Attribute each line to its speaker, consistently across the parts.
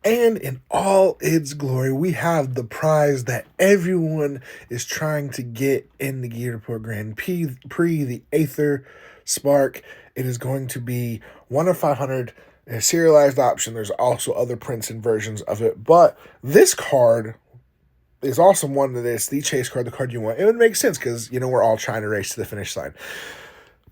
Speaker 1: And in all its glory, we have the prize that everyone is trying to get in the Gear Report Grand Prix, the Aetherspark. It is going to be 1 of 500, a serialized option. There's also other prints and versions of it. But this card is also one that is the chase card, the card you want. It would make sense because, we're all trying to race to the finish line.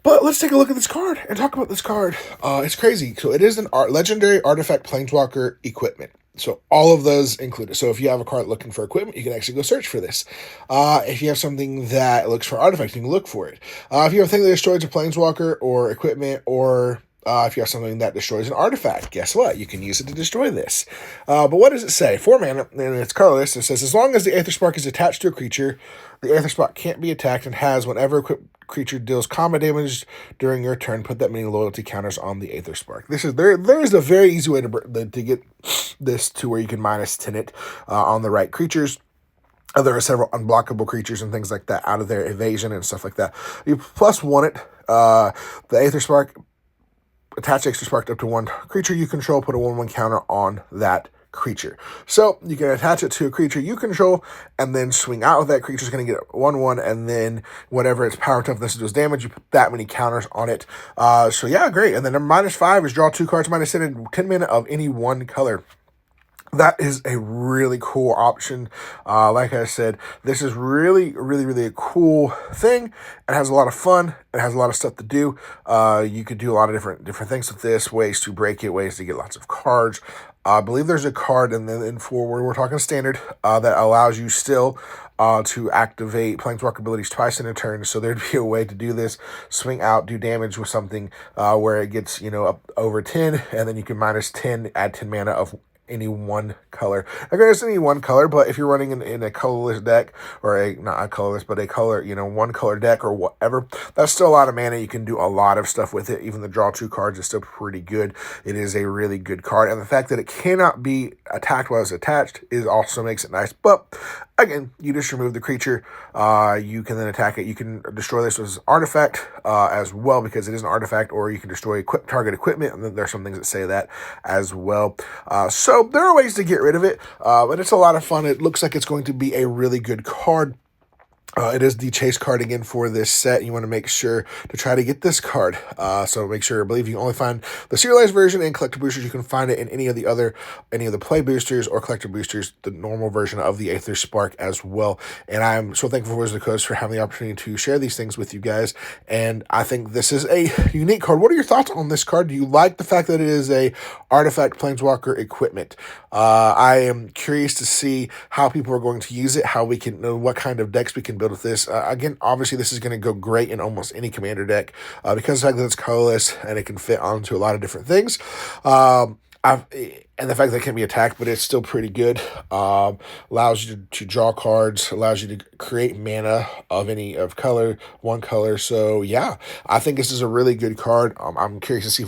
Speaker 1: But let's take a look at this card and talk about this card. It's crazy. So it is an legendary artifact planeswalker equipment. So all of those included. So if you have a card looking for equipment, you can actually go search for this. If you have something that looks for artifacts, you can look for it. If you have a thing that destroys a planeswalker or equipment, or if you have something that destroys an artifact, guess what? You can use it to destroy this. But what does it say? 4 mana, and it's colorless. It says, as long as the Aetherspark is attached to a creature, the Aetherspark can't be attacked and has, whenever equipped creature deals combat damage during your turn, put that many loyalty counters on the Aetherspark. There's a very easy way to get this to where you can -10 it on the right creatures. There are several unblockable creatures and things like that out of their evasion and stuff like that. You +1 it. The Aetherspark, attach Aetherspark up to 1 creature you control, put a 1/1 counter on that creature. So you can attach it to a creature you control and then swing out with that creature. Is going to get 1/1, and then whatever its power toughness does damage, you put that many counters on it. So yeah, great. And then -5 is draw 2 cards, -10 mana of any one color. That is a really cool option. Like I said, this is really, really, really a cool thing. It has a lot of fun. It has a lot of stuff to do. You could do a lot of different things with this, ways to break it, ways to get lots of cards. I believe there's a card in forward, we're talking standard, that allows you still to activate Planeswalker abilities twice in a turn. So there'd be a way to do this, swing out, do damage with something where it gets, up over 10, and then you can -10, add 10 mana of any one color. I guess any one color, but if you're running in a colorless deck, or not a colorless, but a color, one color deck or whatever, that's still a lot of mana. You can do a lot of stuff with it. Even the draw 2 cards is still pretty good. It is a really good card. And the fact that it cannot be attacked while it's attached also makes it nice. But again, you just remove the creature. You can then attack it. You can destroy this as an artifact as well, because it is an artifact, or you can destroy target equipment. And then there's some things that say that as well. So there are ways to get rid of it, but it's a lot of fun. It looks like it's going to be a really good card. It is the chase card again for this set. You want to make sure to try to get this card. So make sure, I believe you can only find the serialized version and collector boosters. You can find it in any of the play boosters or collector boosters, the normal version of the Aetherspark as well. And I'm so thankful for Wizard of the Coast for having the opportunity to share these things with you guys. And I think this is a unique card. What are your thoughts on this card? Do you like the fact that it is a artifact planeswalker equipment? I am curious to see how people are going to use it, how we can know what kind of decks we can build with this. Again, obviously this is going to go great in almost any commander deck because of the fact that it's colorless and it can fit onto a lot of different things. And the fact that it can be attacked, but it's still pretty good. Allows you to draw cards, allows you to create mana of color, one color. So yeah, I think this is a really good card. I'm curious to see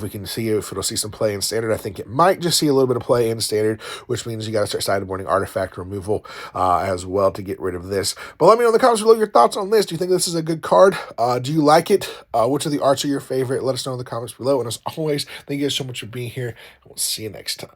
Speaker 1: if it'll see some play in standard. I think it might just see a little bit of play in standard, which means you got to start sideboarding artifact removal as well to get rid of this. But let me know in the comments below your thoughts on this. Do you think this is a good card? Do you like it? Which of the arts are your favorite? Let us know in the comments below. And as always, thank you guys so much for being here. We'll see you next time.